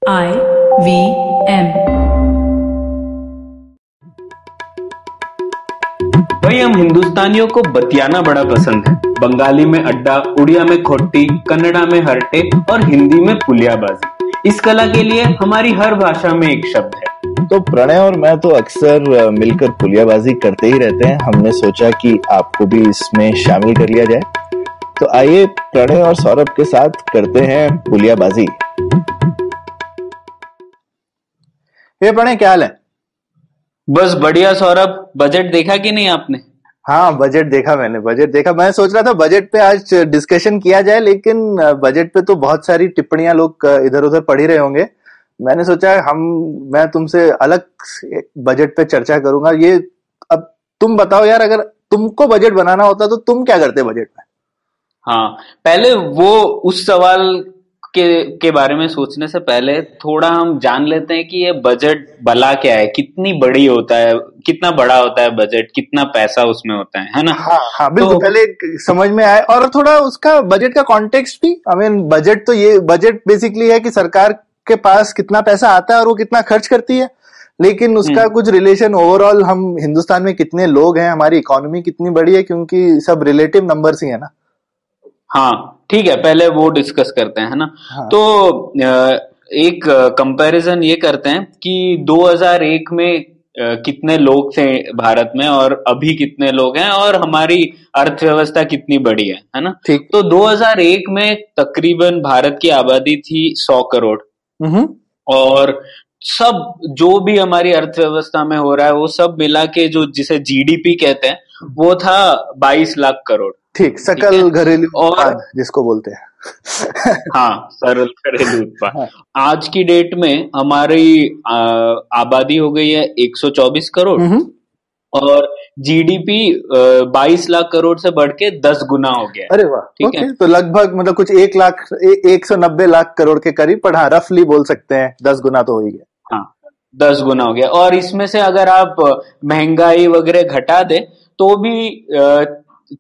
IVM। भाई हम हिंदुस्तानियों को बतियाना बड़ा पसंद है। बंगाली में अड्डा, उड़िया में खोट्टी, कन्नड़ा में हरटे और हिंदी में पुलियाबाजी। इस कला के लिए हमारी हर भाषा में एक शब्द है। तो प्रणय और मैं तो अक्सर मिलकर पुलियाबाजी करते ही रहते हैं। हमने सोचा कि आपको भी इसमें शामिल कर लिया जाए। तो आइए प्रणय और सौरभ के साथ करते हैं पुलियाबाजी। ये प्रणय क्या हाल है? बस बढ़िया सौरभ। बजट देखा कि नहीं आपने? हाँ, बजट देखा मैंने, बजट देखा। मैं सोच रहा था बजट पे आज डिस्कशन किया जाए, लेकिन बजट पे तो बहुत सारी टिप्पणियां लोग इधर उधर पढ़ ही रहे होंगे। मैंने सोचा मैं तुमसे अलग बजट पे चर्चा करूंगा। ये अब तुम बताओ यार, अगर तुमको बजट बनाना होता तो तुम क्या करते बजट में? हाँ, पहले वो उस सवाल के बारे में सोचने से पहले थोड़ा हम जान लेते हैं कि ये बजट भला क्या है, कितनी बड़ी होता है, कितना बड़ा होता है बजट, कितना पैसा उसमें होता है ना? हाँ हाँ, बिल्कुल। तो पहले समझ में आए और थोड़ा उसका बजट का कॉन्टेक्स्ट भी। बजट तो ये बजट बेसिकली है कि सरकार के पास कितना पैसा आता है और वो कितना खर्च करती है, लेकिन उसका कुछ रिलेशन ओवरऑल हम हिंदुस्तान में कितने लोग हैं, हमारी इकोनॉमी कितनी बड़ी है, क्योंकि सब रिलेटिव नंबर्स ही है ना। हाँ ठीक है, पहले वो डिस्कस करते हैं, है ना? हाँ। तो एक कंपैरिजन ये करते हैं कि 2001 में कितने लोग थे भारत में और अभी कितने लोग हैं और हमारी अर्थव्यवस्था कितनी बड़ी है ना? ठीक। तो 2001 में तकरीबन भारत की आबादी थी 100 करोड़ और सब जो भी हमारी अर्थव्यवस्था में हो रहा है वो सब मिला के जो जिसे जीडीपी कहते हैं वो था 22 लाख करोड़। ठीक, सकल घरेलू उत्पाद जिसको बोलते हैं। हाँ, सरल घरेलू उत्पाद। हाँ। आज की डेट में हमारी आबादी हो गई है 124 करोड़ और जीडीपी 22 लाख करोड़ से बढ़ के 10 गुना हो गया। अरे वाह, ठीक है। तो लगभग कुछ 190 लाख करोड़ के करीब, पर हाँ रफली बोल सकते हैं 10 गुना तो हो ही गया। हाँ, 10 गुना हो गया। और इसमें से अगर आप महंगाई वगैरह घटा दे तो भी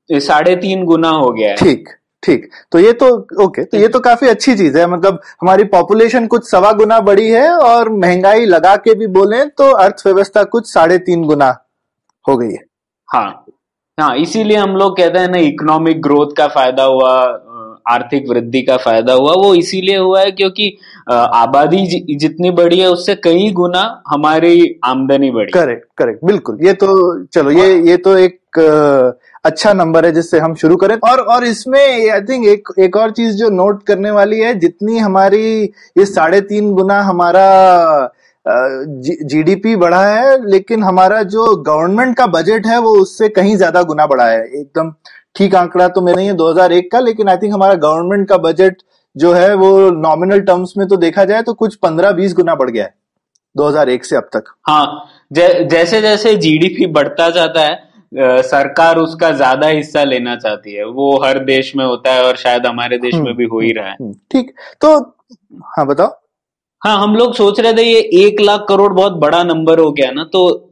3.5 गुना हो गया है। ठीक ठीक। तो ये तो ओके, तो ये तो काफी अच्छी चीज है। मतलब हमारी पॉपुलेशन कुछ 1.25 गुना बढ़ी है और महंगाई लगा के भी बोले तो अर्थव्यवस्था कुछ 3.5 गुना हो गई है। हाँ हाँ, इसीलिए हम लोग कहते हैं ना, इकोनॉमिक ग्रोथ का फायदा हुआ, आर्थिक वृद्धि का फायदा हुआ। वो इसीलिए हुआ है क्योंकि आबादी जितनी बड़ी है उससे कई गुना हमारी आमदनी बढ़ी। करेक्ट करेक्ट, बिल्कुल। ये तो चलो, ये तो एक अच्छा नंबर है जिससे हम शुरू करें। और इसमें आई थिंक एक और चीज जो नोट करने वाली है, जितनी हमारी ये 3.5 गुना हमारा जीडीपी बढ़ा है, लेकिन हमारा जो गवर्नमेंट का बजट है वो उससे कहीं ज्यादा गुना बढ़ा है। एकदम ठीक आंकड़ा तो मेरा नहीं है 2001 का, लेकिन आई थिंक हमारा गवर्नमेंट का बजट जो है वो नॉमिनल टर्म्स में तो देखा जाए तो कुछ 15-20 गुना बढ़ गया है 2001 से अब तक। हाँ, जैसे जैसे जीडीपी बढ़ता जाता है सरकार उसका ज्यादा हिस्सा लेना चाहती है। वो हर देश में होता है और शायद हमारे देश में भी हो ही रहा है। ठीक। तो हाँ बताओ। हाँ, हम लोग सोच रहे थे ये 1 लाख करोड़ बहुत बड़ा नंबर हो गया ना, तो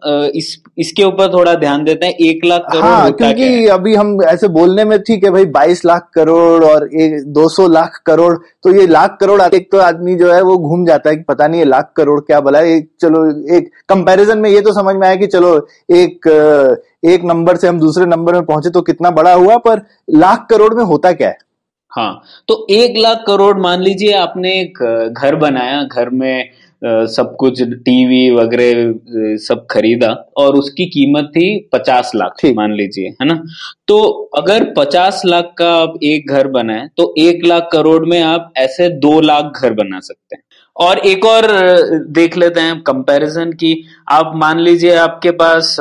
इसके ऊपर थोड़ा ध्यान देते हैं। 1 लाख करोड़ हाँ, होता क्योंकि क्या है? अभी हम ऐसे बोलने में ठीक है भाई, 22 लाख करोड़ और 200 लाख करोड़, तो ये लाख करोड़ एक तो आदमी जो है वो घूम जाता है कि पता नहीं ये लाख करोड़ क्या भला है। चलो एक कंपैरिजन में ये तो समझ में आया कि चलो एक नंबर से हम दूसरे नंबर में पहुंचे तो कितना बड़ा हुआ, पर लाख करोड़ में होता क्या है? हाँ, तो 1 लाख करोड़ मान लीजिए आपने एक घर बनाया, घर में सब कुछ टीवी वगैरह सब खरीदा और उसकी कीमत थी 50 लाख मान लीजिए, है ना? तो अगर 50 लाख का आप एक घर बनाए तो 1 लाख करोड़ में आप ऐसे 2 लाख घर बना सकते हैं। और एक और देख लेते हैं कंपैरिजन की। आप मान लीजिए आपके पास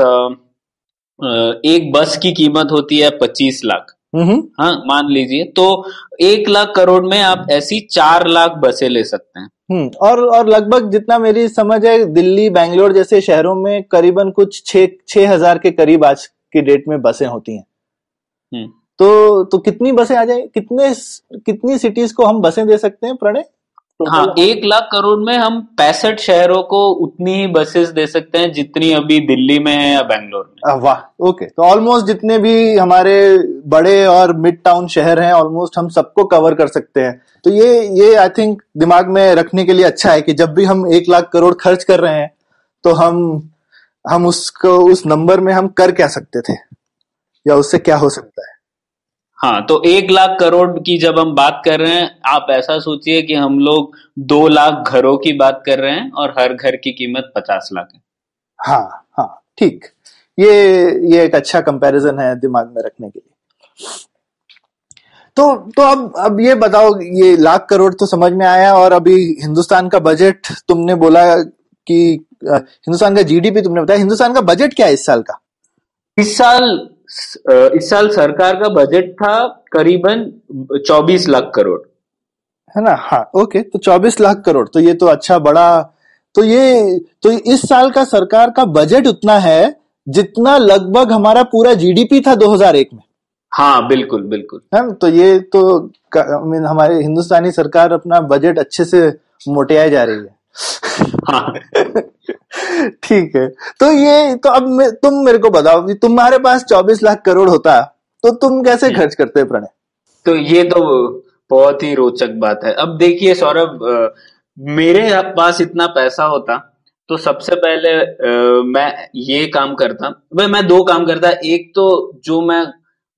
एक बस की कीमत होती है 25 लाख। हाँ, मान लीजिए, तो 1 लाख करोड़ में आप ऐसी 4 लाख बसें ले सकते हैं। और लगभग जितना मेरी समझ है, दिल्ली बैंगलोर जैसे शहरों में करीबन कुछ 6,000 के करीब आज की डेट में बसें होती हैं। तो कितनी बसें आ जाए, कितनी सिटीज को हम बसें दे सकते हैं प्रणय? हाँ, टोटल। 1 लाख करोड़ में हम 65 शहरों को उतनी ही बसेस दे सकते हैं जितनी अभी दिल्ली में है या बैंगलोर में। वाह, ओके, तो ऑलमोस्ट जितने भी हमारे बड़े और मिड टाउन शहर हैं ऑलमोस्ट हम सबको कवर कर सकते हैं। तो ये आई थिंक दिमाग में रखने के लिए अच्छा है कि जब भी हम 1 लाख करोड़ खर्च कर रहे हैं तो हम उसको उस नंबर में हम कर क्या सकते थे या उससे क्या हो सकता है। हाँ, तो 1 लाख करोड़ की जब हम बात कर रहे हैं, आप ऐसा सोचिए कि हम लोग 2 लाख घरों की बात कर रहे हैं और हर घर की कीमत 50 लाख है। हाँ हाँ, ठीक, ये ये एक अच्छा कंपैरिजन है दिमाग में रखने के लिए। तो अब ये बताओ, ये 1 लाख करोड़ तो समझ में आया, और अभी हिंदुस्तान का बजट तुमने बोला कि हिंदुस्तान का जीडीपी तुमने बताया, हिंदुस्तान का बजट क्या है इस साल का? इस साल इस साल सरकार का बजट था करीबन 24 लाख करोड़। है ना? हाँ, ओके, तो 24 लाख करोड़, तो ये तो अच्छा बड़ा। तो इस साल का सरकार का बजट उतना है जितना लगभग हमारा पूरा जीडीपी था 2001 में। हाँ, बिल्कुल बिल्कुल। है ना? तो ये तो हमारे हिंदुस्तानी सरकार अपना बजट अच्छे से मोटियाए जा रही है। हाँ, ठीक है। तो अब तुम मेरे को बताओ कि तुम्हारे पास 24 लाख करोड़ होता तो तुम कैसे खर्च करते प्रणय? तो ये तो बहुत ही रोचक बात है। अब देखिए सौरभ, मेरे पास इतना पैसा होता तो सबसे पहले मैं ये काम करता। भाई, मैं दो काम करता। एक तो जो मैं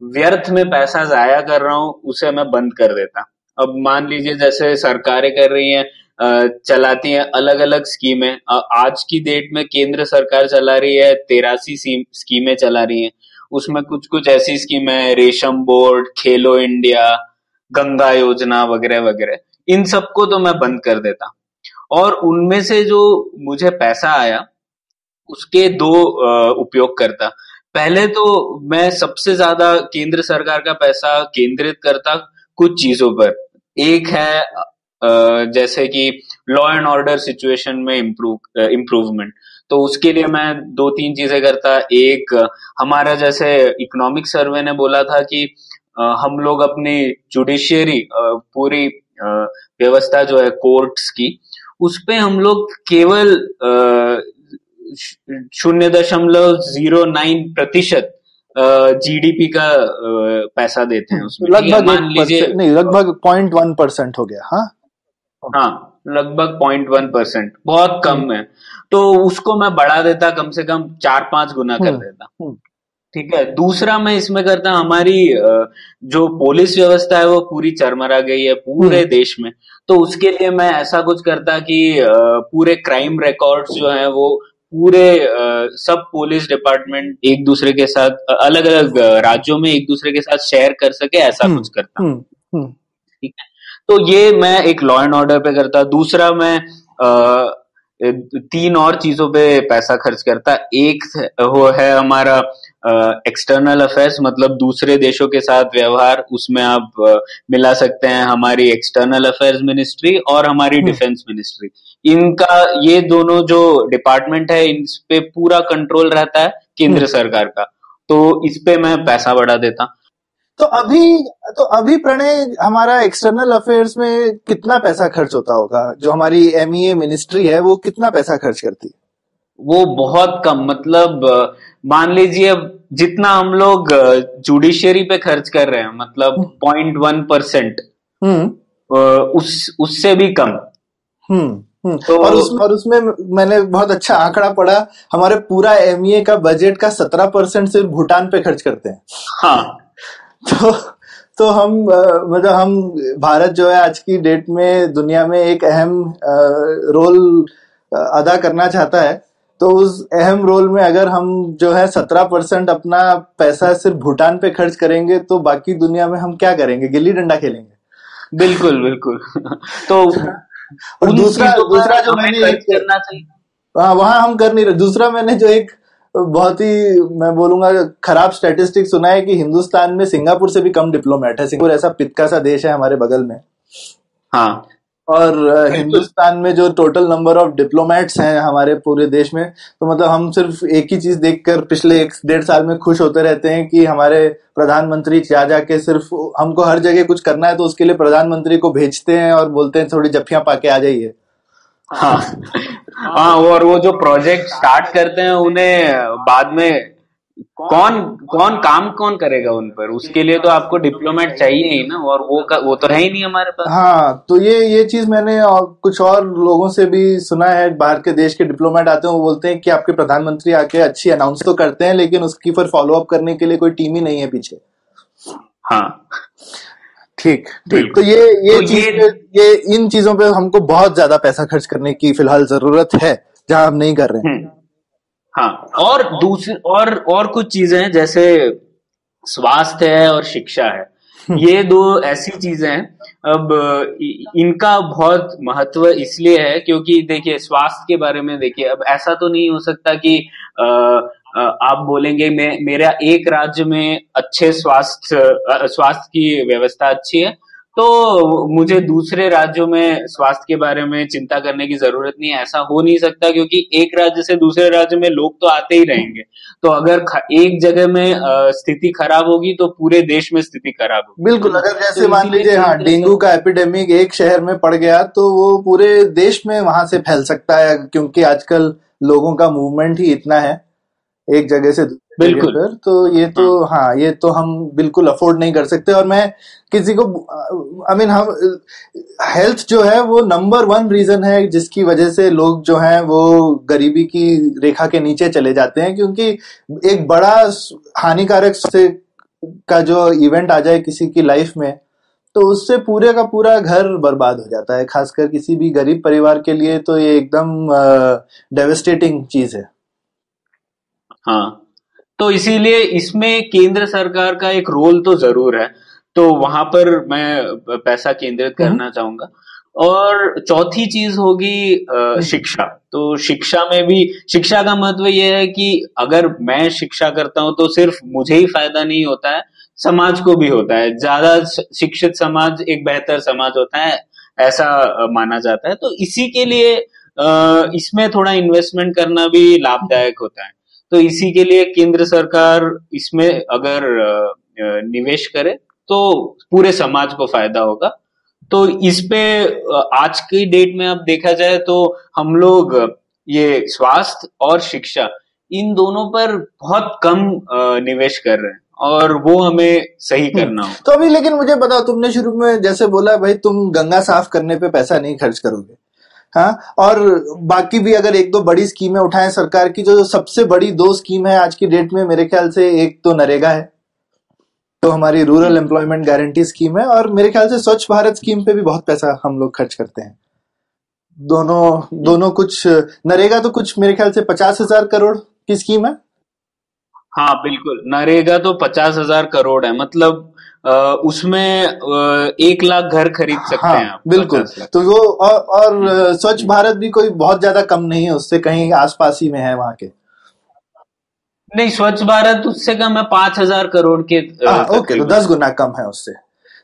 व्यर्थ में पैसा जाया कर रहा हूँ उसे मैं बंद कर देता। अब मान लीजिए जैसे सरकारें कर रही हैं, चलाती हैं अलग अलग स्कीमें। आज की डेट में केंद्र सरकार चला रही है 83 स्कीमें चला रही हैं। उसमें कुछ कुछ ऐसी स्कीमें हैं, रेशम बोर्ड, खेलो इंडिया, गंगा योजना वगैरह वगैरह। इन सबको तो मैं बंद कर देता और उनमें से जो मुझे पैसा आया उसके दो उपयोग करता। पहले तो मैं सबसे ज्यादा केंद्र सरकार का पैसा केंद्रित करता कुछ चीजों पर। एक है जैसे कि लॉ एंड ऑर्डर सिचुएशन में इम्प्रूवमेंट। तो उसके लिए मैं दो तीन चीजें करता। एक, हमारा जैसे इकोनॉमिक सर्वे ने बोला था कि हम लोग अपनी जुडिशियरी पूरी व्यवस्था जो है कोर्ट्स की, उस पे हम लोग केवल 0.09% जीडीपी का पैसा देते हैं उसमें। ठीक है, लगभग मान लीजिए। 1% नहीं, लगभग 0.1% हो गया। हाँ हाँ, लगभग 0.1%, बहुत कम है। तो उसको मैं बढ़ा देता, कम से कम 4-5 गुना कर देता। हम्म ठीक है। दूसरा मैं इसमें करता, हमारी जो पुलिस व्यवस्था है वो पूरी चरमरा गई है पूरे हम्म देश में। तो उसके लिए मैं ऐसा कुछ करता कि पूरे क्राइम रिकॉर्ड्स जो हैं वो पूरे सब पुलिस डिपार्टमेंट एक दूसरे के साथ अलग अलग राज्यों में एक दूसरे के साथ शेयर कर सके, ऐसा हम्म कुछ करता। हम्म हम्म ठीक है। तो ये मैं एक लॉ एंड ऑर्डर पे करता। दूसरा, मैं तीन और चीजों पे पैसा खर्च करता। एक वो है हमारा एक्सटर्नल अफेयर्स, मतलब दूसरे देशों के साथ व्यवहार। उसमें आप मिला सकते हैं हमारी एक्सटर्नल अफेयर्स मिनिस्ट्री और हमारी हम्म। Defence ministry. इनका, ये दोनों जो डिपार्टमेंट है इन पे पूरा कंट्रोल रहता है केंद्र सरकार का। तो इस पे मैं पैसा बढ़ा देता। तो अभी तो अभी प्रणय, हमारा एक्सटर्नल अफेयर्स में कितना पैसा खर्च होता होगा? जो हमारी एमईए मिनिस्ट्री है वो कितना पैसा खर्च करती है? वो बहुत कम, मतलब मान लीजिए जितना हम लोग जुडिशियरी पे खर्च कर रहे हैं, मतलब 0.1%, हम्म उससे भी कम। तो और उसमें मैंने बहुत अच्छा आंकड़ा पढ़ा, हमारे पूरा एमईए का बजट का 17% सिर्फ भूटान पे खर्च करते हैं। हाँ, तो तो मतलब हम, भारत जो है आज की डेट में दुनिया में एक अहम रोल अदा करना चाहता है। तो उस अहम रोल में अगर हम जो है 17% अपना पैसा सिर्फ भूटान पे खर्च करेंगे तो बाकी दुनिया में हम क्या करेंगे? गिल्ली डंडा खेलेंगे। बिल्कुल बिल्कुल। तो और उन दूसरा चीजों पर दूसरा जो हमें मैंने खर्च एक, करना चाहिए। हाँ, वहां हम कर नहीं रहे। दूसरा मैंने जो एक बहुत ही, मैं बोलूंगा, खराब स्टैटिस्टिक सुना है कि हिंदुस्तान में सिंगापुर से भी कम डिप्लोमेट है। सिंगापुर ऐसा पिटका सा देश है हमारे बगल में। हाँ, और बिल्कुल। हिंदुस्तान में जो टोटल नंबर ऑफ डिप्लोमेट्स हैं हमारे पूरे देश में, तो मतलब हम सिर्फ एक ही चीज देखकर पिछले 1 डेढ़ साल में खुश होते रहते हैं कि हमारे प्रधानमंत्री जा जाके सिर्फ हमको हर जगह कुछ करना है तो उसके लिए प्रधानमंत्री को भेजते हैं और बोलते हैं थोड़ी जफ्फियां पाके आ जाइए। हाँ। हाँ, और वो जो प्रोजेक्ट स्टार्ट करते हैं उन्हें बाद में कौन कौन करेगा उन पर, उसके लिए तो आपको डिप्लोमेट चाहिए ही ना, और वो तो है ही नहीं हमारे पास। हाँ, तो ये चीज मैंने और कुछ और लोगों से भी सुना है, बाहर के देश के डिप्लोमेट आते हैं वो बोलते हैं कि आपके प्रधानमंत्री आके अच्छी अनाउंस तो करते हैं लेकिन उसकी फिर फॉलो अप करने के लिए कोई टीम ही नहीं है पीछे। हाँ, ठीक ठीक। बिल्कुल। तो ये तो चीज ये इन चीजों पे हमको बहुत ज्यादा पैसा खर्च करने की फिलहाल जरूरत है जहां हम नहीं कर रहे हैं। हाँ, और दूसरी और कुछ चीजें हैं, जैसे स्वास्थ्य है और शिक्षा है। ये दो ऐसी चीजें हैं। अब इनका बहुत महत्व इसलिए है क्योंकि देखिए, स्वास्थ्य के बारे में देखिए, अब ऐसा तो नहीं हो सकता कि आप बोलेंगे मेरा एक राज्य में अच्छे स्वास्थ्य की व्यवस्था अच्छी है, तो मुझे दूसरे राज्यों में स्वास्थ्य के बारे में चिंता करने की जरूरत नहीं है। ऐसा हो नहीं सकता, क्योंकि एक राज्य से दूसरे राज्य में लोग तो आते ही रहेंगे। तो अगर एक जगह में स्थिति खराब होगी तो पूरे देश में स्थिति खराब होगी, बिल्कुल, है ना? अगर तो जैसे मान इसीलिए लीजिए हाँ केंद्र डेंगू का एपिडेमिक एक शहर में पड़ गया तो वो पूरे देश में वहां से फैल सकता है, क्योंकि आजकल लोगों का मूवमेंट ही इतना है एक जगह से दूसरी जगह बिल्कुल। पर। तो ये तो हाँ, हाँ, ये तो हम बिल्कुल अफोर्ड नहीं कर सकते। और मैं किसी को आई मीन हम हेल्थ जो है वो नंबर वन रीजन है जिसकी वजह से लोग जो हैं वो गरीबी की रेखा के नीचे चले जाते हैं, क्योंकि एक बड़ा हानिकारक से का जो इवेंट आ जाए किसी की लाइफ में तो उससे पूरे का पूरा घर बर्बाद हो जाता है, खासकर किसी भी गरीब परिवार के लिए तो ये एकदम डेवेस्टेटिंग चीज है। हाँ। तो इसीलिए इसमें केंद्र सरकार का एक रोल तो जरूर है, तो वहां पर मैं पैसा केंद्रित हम्म करना चाहूंगा। और चौथी चीज होगी हम्म शिक्षा। तो शिक्षा में भी, शिक्षा का महत्व यह है कि अगर मैं शिक्षा करता हूं तो सिर्फ मुझे ही फायदा नहीं होता है, समाज को भी होता है। ज्यादा शिक्षित समाज एक बेहतर समाज होता है, ऐसा माना जाता है। तो इसी के लिए इसमें थोड़ा इन्वेस्टमेंट करना भी लाभदायक होता है। तो इसी के लिए केंद्र सरकार इसमें अगर निवेश करे तो पूरे समाज को फायदा होगा। तो इस पे आज की डेट में अब देखा जाए तो हम लोग ये स्वास्थ्य और शिक्षा, इन दोनों पर बहुत कम निवेश कर रहे हैं, और वो हमें सही करना होगा। तो अभी लेकिन मुझे बताओ, तुमने शुरू में जैसे बोला भाई तुम गंगा साफ करने पे पैसा नहीं खर्च करोगे, हाँ, और बाकी भी अगर एक दो बड़ी स्कीमें उठाएं सरकार की, जो सबसे बड़ी दो स्कीम है आज की डेट में मेरे ख्याल से, एक तो नरेगा है, तो हमारी रूरल एम्प्लॉयमेंट गारंटी स्कीम है, और मेरे ख्याल से स्वच्छ भारत स्कीम पे भी बहुत पैसा हम लोग खर्च करते हैं। दोनों दोनों कुछ, नरेगा तो कुछ मेरे ख्याल से 50,000 करोड़ की स्कीम है। हाँ, बिल्कुल। नरेगा तो 50,000 करोड़ है, मतलब उसमें 1 लाख घर खरीद सकते हाँ हैं आप, बिल्कुल। 50 लाख। तो वो और स्वच्छ भारत भी कोई बहुत ज्यादा कम नहीं है उससे, कहीं आसपास ही में है वहां के। नहीं, स्वच्छ भारत उससे कम है, 5,000 करोड़ के ओके, तो तकरीबन। 10 गुना कम है उससे।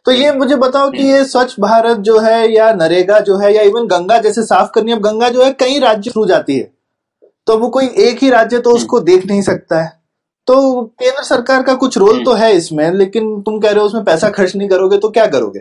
तो ये मुझे बताओ कि हम्म, ये स्वच्छ भारत जो है या नरेगा जो है या इवन गंगा जैसे साफ करनी, अब गंगा जो है कई राज्य थ्रू जाती है, तो वो कोई एक ही राज्य तो हम्म, उसको देख नहीं सकता है। तो केंद्र सरकार का कुछ रोल हम्म। तो है इसमें, लेकिन तुम कह रहे हो उसमें पैसा खर्च नहीं करोगे, तो क्या करोगे?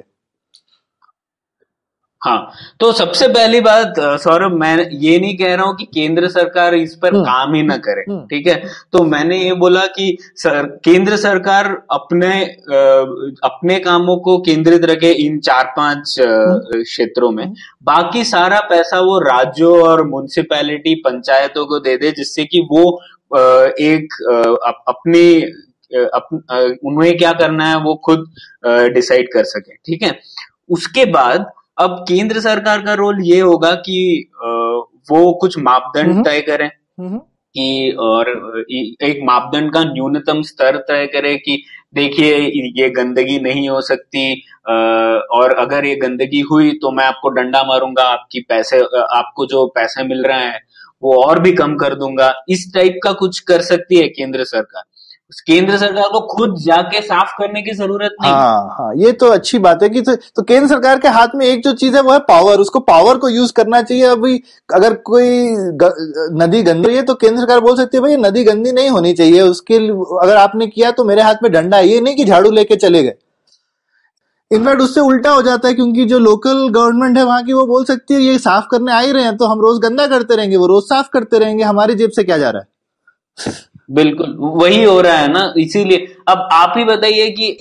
हाँ, तो सबसे पहली बात सौरभ, मैं ये नहीं कह रहा हूं कि केंद्र सरकार इस पर हम्म काम ही ना करे, हम्म ठीक है। तो मैंने ये बोला कि केंद्र सरकार अपने कामों को केंद्रित रखे इन 4-5 हम्म क्षेत्रों में। हम्म बाकी सारा पैसा वो राज्यों और म्युनिसिपैलिटी पंचायतों को दे दे, जिससे कि वो एक अपनी उन्हें क्या करना है वो खुद डिसाइड कर सके, ठीक है। उसके बाद अब केंद्र सरकार का रोल ये होगा कि वो कुछ मापदंड हम्म तय करें, हम्म कि और एक मापदंड का न्यूनतम स्तर तय करे कि देखिए, ये गंदगी नहीं हो सकती, और अगर ये गंदगी हुई तो मैं आपको डंडा मारूंगा, आपको जो पैसे मिल रहे हैं वो और भी कम कर दूंगा। इस टाइप का कुछ कर सकती है केंद्र सरकार। केंद्र सरकार को खुद जाके साफ करने की जरूरत नहीं। हाँ, ये तो अच्छी बात है कि तो केंद्र सरकार के हाथ में एक जो चीज है वो है पावर, उसको पावर को यूज करना चाहिए। अभी अगर कोई नदी गंदी है तो केंद्र सरकार बोल सकती है भाई नदी गंदी नहीं होनी चाहिए, उसके अगर आपने किया तो मेरे हाथ में डंडा है, ये नहीं कि झाड़ू लेके चले गए। इनफैक्ट उससे उल्टा हो जाता है, क्योंकि जो लोकल गवर्नमेंट है वहां की वो बोल सकती है ये साफ करने आ ही रहे हैं तो हम रोज गंदा करते रहेंगे, वो रोज साफ करते रहेंगे, हमारी जेब से क्या जा रहा है। बिल्कुल वही हो रहा है ना। इसीलिए अब आप ही बताइए कि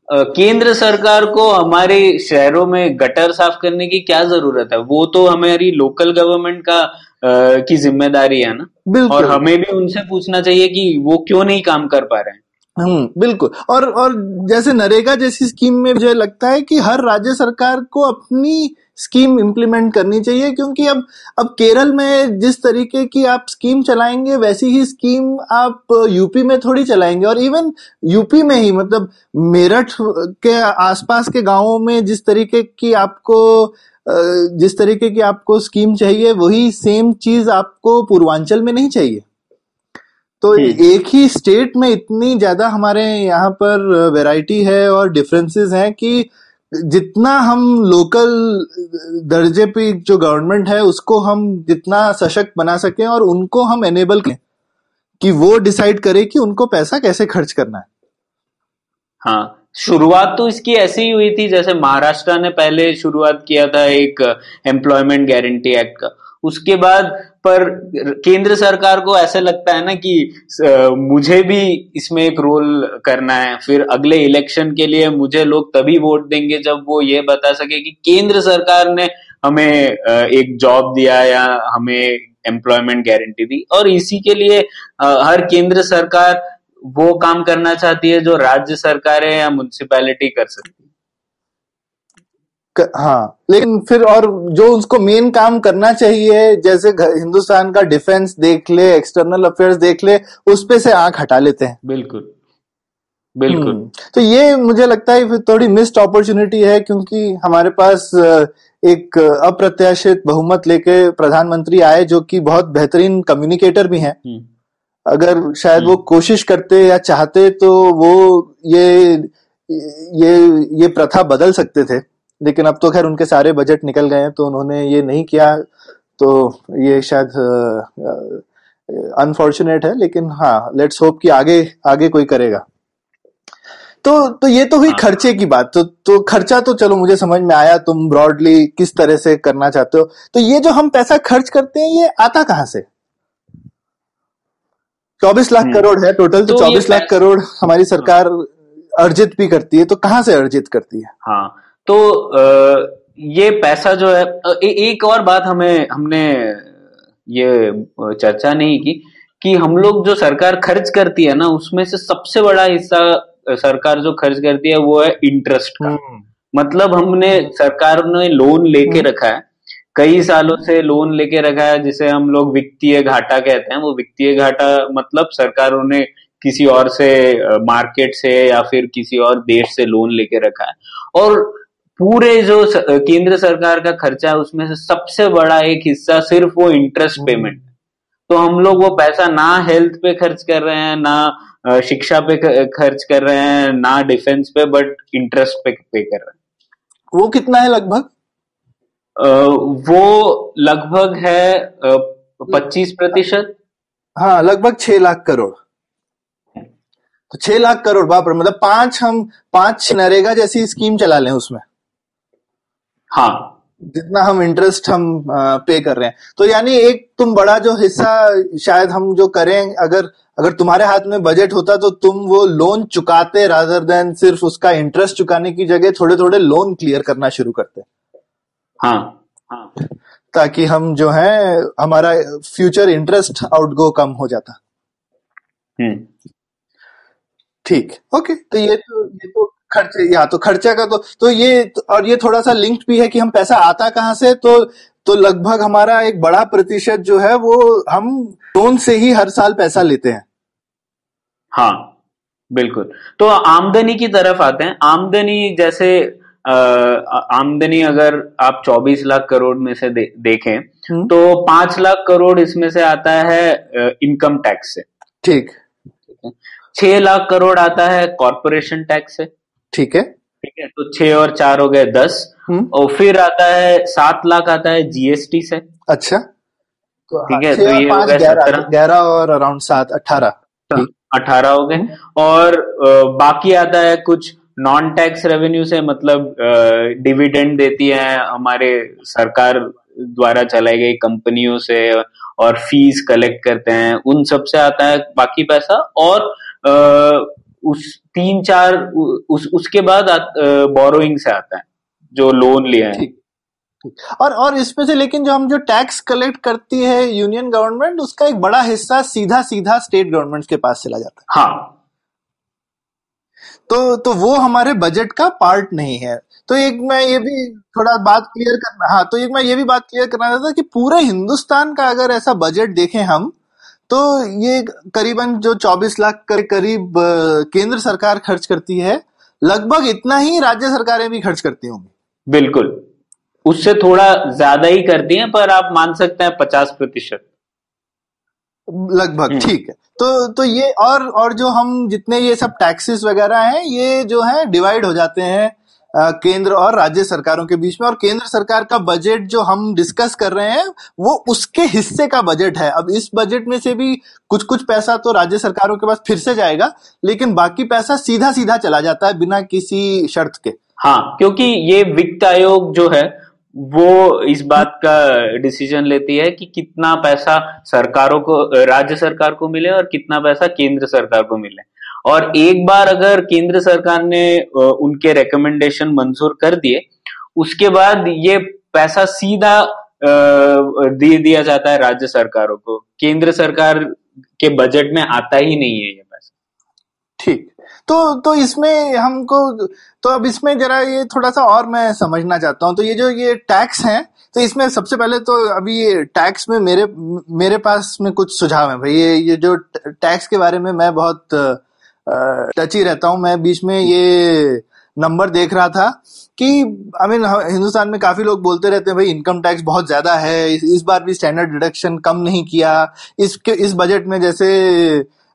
केंद्र सरकार को हमारे शहरों में गटर साफ करने की क्या जरूरत है? वो तो हमारी लोकल गवर्नमेंट का की जिम्मेदारी है ना, और हमें भी उनसे पूछना चाहिए कि वो क्यों नहीं काम कर पा रहे हैं। बिल्कुल। और जैसे नरेगा जैसी स्कीम में मुझे लगता है कि हर राज्य सरकार को अपनी स्कीम इम्प्लीमेंट करनी चाहिए, क्योंकि अब केरल में जिस तरीके की आप स्कीम चलाएंगे वैसी ही स्कीम आप यूपी में थोड़ी चलाएंगे। और इवन यूपी में ही मतलब मेरठ के आसपास के गांवों में जिस तरीके की आपको स्कीम चाहिए वही सेम चीज आपको पूर्वांचल में नहीं चाहिए। तो एक ही स्टेट में इतनी ज्यादा हमारे यहाँ पर वैरायटी है और डिफरेंसेस हैं कि जितना हम लोकल दर्जे पे जो गवर्नमेंट है उसको हम जितना सशक्त बना सकें और उनको हम एनेबल करें कि वो डिसाइड करे कि उनको पैसा कैसे खर्च करना है। हाँ, शुरुआत तो इसकी ऐसे ही हुई थी, जैसे महाराष्ट्र ने पहले शुरुआत किया था एक एम्प्लॉयमेंट गारंटी एक्ट का। उसके बाद पर केंद्र सरकार को ऐसा लगता है ना कि मुझे भी इसमें एक रोल करना है, फिर अगले इलेक्शन के लिए मुझे लोग तभी वोट देंगे जब वो ये बता सके कि केंद्र सरकार ने हमें एक जॉब दिया या हमें एम्प्लॉयमेंट गारंटी दी। और इसी के लिए हर केंद्र सरकार वो काम करना चाहती है जो राज्य सरकारें या म्युनिसिपैलिटी कर सकती है। हाँ, लेकिन फिर और जो उसको मेन काम करना चाहिए, जैसे हिंदुस्तान का डिफेंस देख ले, एक्सटर्नल अफेयर्स देख ले, उस पे से आंख हटा लेते हैं। बिल्कुल बिल्कुल। तो ये मुझे लगता है थोड़ी मिस्ड अपॉर्चुनिटी है, क्योंकि हमारे पास एक अप्रत्याशित बहुमत लेके प्रधानमंत्री आए जो कि बहुत बेहतरीन कम्युनिकेटर भी हैं। अगर शायद वो कोशिश करते या चाहते तो वो ये प्रथा बदल सकते थे, लेकिन अब तो खैर उनके सारे बजट निकल गए हैं तो उन्होंने ये नहीं किया, तो ये शायद अनफॉर्चुनेट है। लेकिन हाँ, लेट्स होप कि आगे कोई करेगा। तो ये तो हुई खर्चे की बात। तो खर्चा तो चलो मुझे समझ में आया, तुम ब्रॉडली किस तरह से करना चाहते हो। तो ये जो हम पैसा खर्च करते हैं ये आता कहाँ से? 24 लाख करोड़ है टोटल, तो 24 लाख करोड़ हमारी सरकार अर्जित भी करती है, तो कहाँ से अर्जित करती है? हाँ, तो ये पैसा जो है, एक और बात हमने ये चर्चा नहीं की कि हम लोग जो सरकार खर्च करती है ना, उसमें से सबसे बड़ा हिस्सा सरकार जो खर्च करती है वो है इंटरेस्ट का। मतलब सरकार ने लोन लेके रखा है, कई सालों से लोन लेके रखा है, जिसे हम लोग वित्तीय घाटा कहते हैं। वो वित्तीय घाटा मतलब सरकारों ने किसी और से, मार्केट से या फिर किसी और देश से लोन लेके रखा है। और पूरे जो केंद्र सरकार का खर्चा है उसमें से सबसे बड़ा एक हिस्सा सिर्फ वो इंटरेस्ट पेमेंट। तो हम लोग वो पैसा ना हेल्थ पे खर्च कर रहे हैं, ना शिक्षा पे खर्च कर रहे हैं, ना डिफेंस पे, बट इंटरेस्ट पे कर रहे हैं। वो कितना है लगभग? वो लगभग है 25%। हाँ, लगभग 6 लाख करोड़। तो 6 लाख करोड़, बाप रे, मतलब पांच नरेगा जैसी स्कीम चला लें उसमें। हाँ, जितना हम इंटरेस्ट हम पे कर रहे हैं। तो यानी एक तुम बड़ा जो हिस्सा शायद हम जो करें, अगर तुम्हारे हाथ में बजट होता तो तुम वो लोन चुकाते, रादर देन सिर्फ उसका इंटरेस्ट चुकाने की जगह थोड़े थोड़े लोन क्लियर करना शुरू करते। हाँ, ताकि हम जो है हमारा फ्यूचर इंटरेस्ट आउटगो कम हो जाता। ठीक, ओके। तो ये तो खर्चे, या तो खर्चा का तो ये, और ये थोड़ा सा लिंक्ड भी है कि हम पैसा आता कहाँ से। तो लगभग हमारा एक बड़ा प्रतिशत जो है वो हम लोन से ही हर साल पैसा लेते हैं। हाँ, बिल्कुल। तो आमदनी की तरफ आते हैं। आमदनी जैसे आमदनी अगर आप 24 लाख करोड़ में से देखें तो 5 लाख करोड़ इसमें से आता है इनकम टैक्स से। ठीक। 6 लाख करोड़ आता है कॉर्पोरेशन टैक्स से। ठीक है। ठीक है, तो 6 और 4 हो गए 10। और फिर आता है 7 लाख आता है जीएसटी से। अच्छा, तो ठीक है, 6 तो और ये हो 5 गए 11, 17। 11 और अराउंड 7 18। ठीक। 18 हो गए। और बाकी आता है कुछ नॉन टैक्स रेवेन्यू से, मतलब डिविडेंड देती है हमारे सरकार द्वारा चलाई गई कंपनियों से, और फीस कलेक्ट करते हैं, उन सब से आता है बाकी पैसा। और उस 3-4 उसके बाद बोरोइंग से आता है, जो लोन लिया है। ठीक। और इसमें से लेकिन जो हम जो टैक्स कलेक्ट करती है यूनियन गवर्नमेंट, उसका एक बड़ा हिस्सा सीधा सीधा स्टेट गवर्नमेंट के पास चला जाता है। हाँ, तो वो हमारे बजट का पार्ट नहीं है। तो एक मैं ये भी थोड़ा बात क्लियर करना, हाँ, तो एक मैं ये भी बात क्लियर करना चाहता था कि पूरे हिंदुस्तान का अगर ऐसा बजट देखें हम, तो ये करीबन जो 24 लाख के करीब केंद्र सरकार खर्च करती है, लगभग इतना ही राज्य सरकारें भी खर्च करती होंगी। बिल्कुल, उससे थोड़ा ज्यादा ही करती हैं, पर आप मान सकते हैं 50% लगभग। ठीक है। तो ये और जो हम जितने ये सब टैक्सेस वगैरह हैं, ये जो है डिवाइड हो जाते हैं केंद्र और राज्य सरकारों के बीच में। और केंद्र सरकार का बजट जो हम डिस्कस कर रहे हैं, वो उसके हिस्से का बजट है। अब इस बजट में से भी कुछ कुछ पैसा तो राज्य सरकारों के पास फिर से जाएगा, लेकिन बाकी पैसा सीधा सीधा चला जाता है बिना किसी शर्त के। हाँ, क्योंकि ये वित्त आयोग जो है वो इस बात का डिसीजन लेती है कि कितना पैसा सरकारों को, राज्य सरकार को मिले और कितना पैसा केंद्र सरकार को मिले। और एक बार अगर केंद्र सरकार ने उनके रिकमेंडेशन मंजूर कर दिए, उसके बाद ये पैसा सीधा दे दिया जाता है राज्य सरकारों को। केंद्र सरकार के बजट में आता ही नहीं है ये पैसा। ठीक। तो इसमें हमको, तो अब इसमें जरा ये थोड़ा सा और मैं समझना चाहता हूँ। तो ये जो ये टैक्स हैं, तो इसमें सबसे पहले तो अभी ये टैक्स में मेरे पास में कुछ सुझाव है भाई। ये जो टैक्स के बारे में मैं बहुत टची रहता हूँ। मैं बीच में ये नंबर देख रहा था कि हिंदुस्तान में काफी लोग बोलते रहते हैं भाई इनकम टैक्स बहुत ज्यादा है, इस बार भी स्टैंडर्ड डिडक्शन कम नहीं किया। इस बजट में जैसे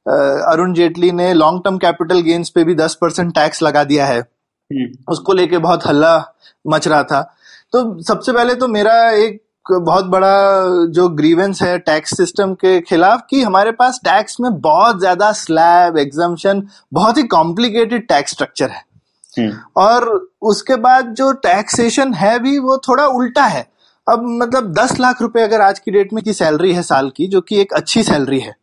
अरुण जेटली ने लॉन्ग टर्म कैपिटल गेन्स पे भी 10% टैक्स लगा दिया है, उसको लेके बहुत हल्ला मच रहा था। तो सबसे पहले तो मेरा एक बहुत बड़ा जो ग्रीवेंस है टैक्स सिस्टम के खिलाफ, कि हमारे पास टैक्स में बहुत ज्यादा स्लैब, एग्जम्पशन, बहुत ही कॉम्प्लिकेटेड टैक्स स्ट्रक्चर है। और उसके बाद जो टैक्सेशन है भी वो थोड़ा उल्टा है। अब मतलब 10 लाख रुपए अगर आज की डेट में की सैलरी है साल की, जो कि एक अच्छी सैलरी है,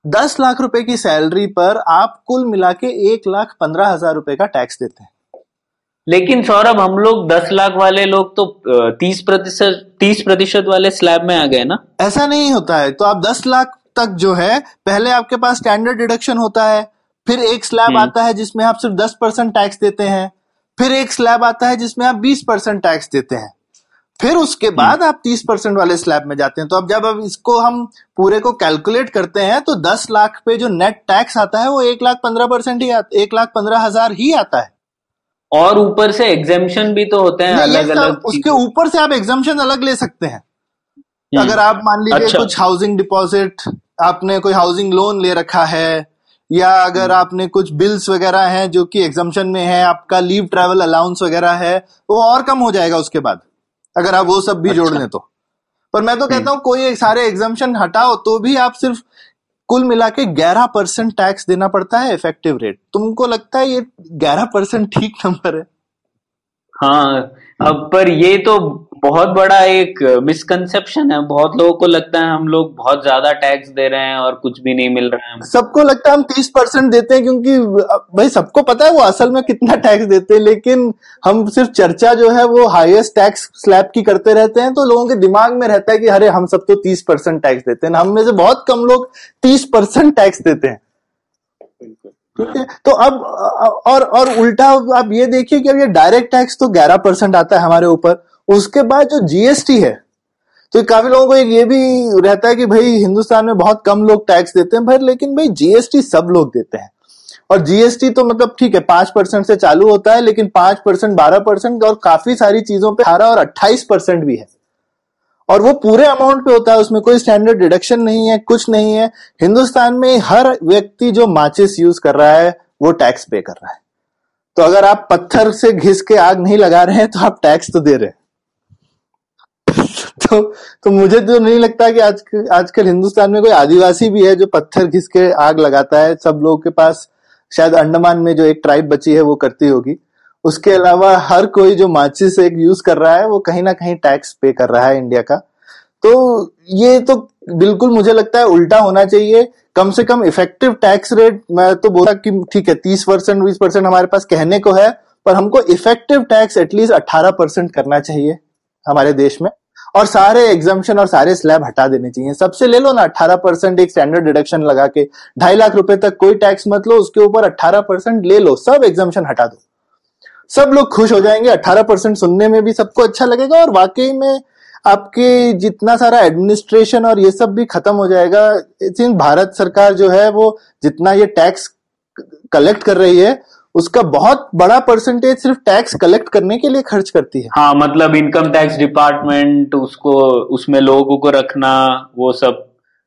10 लाख रुपए की सैलरी पर आप कुल मिला के 1,15,000 रुपए का टैक्स देते हैं। लेकिन सौरभ, हम लोग 10 लाख वाले लोग तो 30% वाले स्लैब में आ गए ना। ऐसा नहीं होता है। तो आप 10 लाख तक जो है, पहले आपके पास स्टैंडर्ड डिडक्शन होता है, फिर एक स्लैब आता है जिसमें आप सिर्फ 10% टैक्स देते हैं, फिर एक स्लैब आता है जिसमें आप 20% टैक्स देते हैं, फिर उसके बाद आप 30% वाले स्लैब में जाते हैं। तो अब इसको हम पूरे को कैलकुलेट करते हैं, तो 10 लाख पे जो नेट टैक्स आता है वो 1,15% ही 1,15,000 ही आता है। और ऊपर से एग्जेम्पशन भी तो होते हैं अलग अलग। उसके ऊपर से आप एग्जम्पशन अलग ले सकते हैं। अगर आप मान लीजिए कुछ हाउसिंग डिपॉजिट, आपने कोई हाउसिंग लोन ले रखा है, या अगर आपने कुछ बिल्स वगैरह हैं जो कि एग्जम्पशन में है, आपका लीव ट्रैवल अलाउंस वगैरह है, वो और कम हो जाएगा उसके बाद, अगर आप वो सब भी जोड़ लें तो। पर मैं तो कहता हूं कोई सारे एग्जम्पशन हटाओ तो भी आप सिर्फ कुल मिला के 11% टैक्स देना पड़ता है इफेक्टिव रेट। तुमको लगता है ये 11% ठीक नंबर है? हाँ, अब पर ये तो बहुत बड़ा एक मिसकंसेप्शन है। बहुत लोगों को लगता है हम लोग बहुत ज्यादा टैक्स दे रहे हैं और कुछ भी नहीं मिल रहा है। सबको लगता है हम 30% देते हैं, क्योंकि भाई सबको पता है वो असल में कितना टैक्स देते हैं, लेकिन हम सिर्फ चर्चा जो है वो हाईएस्ट टैक्स स्लैब की करते रहते हैं। तो लोगों के दिमाग में रहता है कि अरे हम सब तो 30% टैक्स देते हैं। हम में से बहुत कम लोग 30% टैक्स देते हैं। ठीक है। तो अब और उल्टा आप ये देखिए कि अब ये डायरेक्ट टैक्स तो 11% आता है हमारे ऊपर। उसके बाद जो जीएसटी है, तो काफी लोगों को ये भी रहता है कि भाई हिंदुस्तान में बहुत कम लोग टैक्स देते हैं। भाई लेकिन भाई जीएसटी सब लोग देते हैं। और जीएसटी तो मतलब ठीक है 5% से चालू होता है, लेकिन 5%, 12% और काफी सारी चीजों पे 18 और 28% भी है। और वो पूरे अमाउंट पे होता है, उसमें कोई स्टैंडर्ड डिडक्शन नहीं है, कुछ नहीं है। हिंदुस्तान में हर व्यक्ति जो माचिस यूज कर रहा है वो टैक्स पे कर रहा है। तो अगर आप पत्थर से घिस के आग नहीं लगा रहे हैं तो आप टैक्स तो दे रहे हैं। तो मुझे तो नहीं लगता कि आजकल हिंदुस्तान में कोई आदिवासी भी है जो पत्थर घिस के आग लगाता है। सब लोगों के पास, शायद अंडमान में जो एक ट्राइब बची है वो करती होगी। उसके अलावा हर कोई जो माचिस एक यूज कर रहा है वो कहीं ना कहीं टैक्स पे कर रहा है इंडिया का। तो ये तो बिल्कुल मुझे लगता है उल्टा होना चाहिए। कम से कम इफेक्टिव टैक्स रेट, मैं तो बोला कि ठीक है 30% 20% हमारे पास कहने को है, पर हमको इफेक्टिव टैक्स एटलीस्ट 18% करना चाहिए हमारे देश में। और सारे एग्जाम्पशन और सारे स्लैब हटा देने चाहिए। सबसे ले लो ना 18% एक स्टैंडर्ड डिडक्शन लगा के, 2.5 लाख रुपए तक कोई टैक्स मत लो, उसके ऊपर 18% ले लो, सब एग्जाम्पशन हटा दो, सब लोग खुश हो जाएंगे। 18% सुनने में भी सबको अच्छा लगेगा और वाकई में आपके जितना सारा एडमिनिस्ट्रेशन और ये सब भी खत्म हो जाएगा। भारत सरकार जो है वो जितना ये टैक्स कलेक्ट कर रही है उसका बहुत बड़ा परसेंटेज सिर्फ टैक्स कलेक्ट करने के लिए खर्च करती है। हाँ, मतलब इनकम टैक्स डिपार्टमेंट, उसको उसमें लोगों को रखना, वो सब।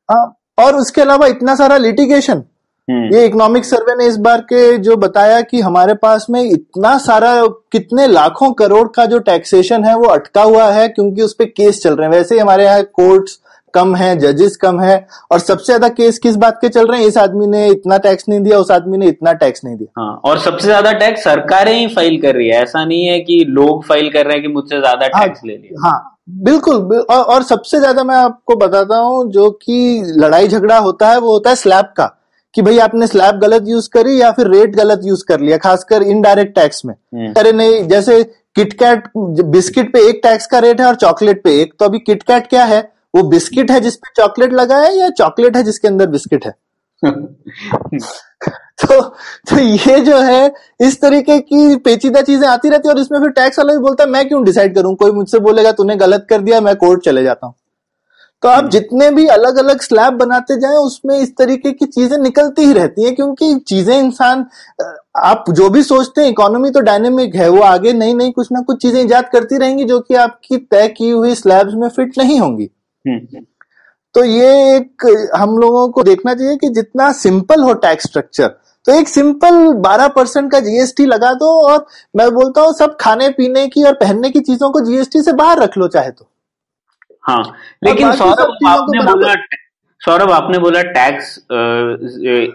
हाँ, और उसके अलावा इतना सारा लिटिगेशन। ये इकोनॉमिक सर्वे ने इस बार के जो बताया कि हमारे पास में इतना सारा, कितने लाखों करोड़ का जो टैक्सेशन है वो अटका हुआ है क्योंकि उस पे केस चल रहे हैं। वैसे ही हमारे यहाँ कोर्ट्स कम है, जजेस कम है, और सबसे ज्यादा केस किस बात के चल रहे हैं? इस आदमी ने इतना टैक्स नहीं दिया, उस आदमी ने इतना टैक्स नहीं दिया। हाँ, और सबसे ज्यादा टैक्स सरकारें ही फाइल कर रही है, ऐसा नहीं है कि लोग फाइल कर रहे हैं कि मुझसे ज्यादा टैक्स ले लिया। हाँ बिल्कुल। और सबसे ज्यादा मैं आपको बताता हूँ जो कि लड़ाई झगड़ा होता है वो होता है स्लैब का, कि भाई आपने स्लैब गलत यूज करी या फिर रेट गलत यूज कर लिया, खासकर इनडायरेक्ट टैक्स में। अरे नहीं, जैसे किटकैट बिस्किट पे एक टैक्स का रेट है और चॉकलेट पे एक, तो अभी किटकैट क्या है? वो बिस्किट है जिसपे चॉकलेट लगा है या चॉकलेट है जिसके अंदर बिस्किट है? तो ये जो है इस तरीके की पेचीदा चीजें आती रहती है और इसमें फिर टैक्स वाला भी बोलता है मैं क्यों डिसाइड करूं, कोई मुझसे बोलेगा तूने गलत कर दिया, मैं कोर्ट चले जाता हूं। तो आप जितने भी अलग अलग स्लैब बनाते जाएं उसमें इस तरीके की चीजें निकलती ही रहती हैं, क्योंकि चीजें इंसान, आप जो भी सोचते हैं, इकोनॉमी तो डायनेमिक है, वो आगे नई नई कुछ ना कुछ चीजें इजाद करती रहेंगी जो कि आपकी तय की हुई स्लैब्स में फिट नहीं होंगी। तो ये एक हम लोगों को देखना चाहिए कि जितना सिंपल हो टैक्स स्ट्रक्चर, तो एक सिंपल 12% का जीएसटी लगा दो, और मैं बोलता हूँ सब खाने पीने की और पहनने की चीजों को जीएसटी से बाहर रख लो चाहे तो। हाँ, लेकिन सौरभ आपने बोला टैक्स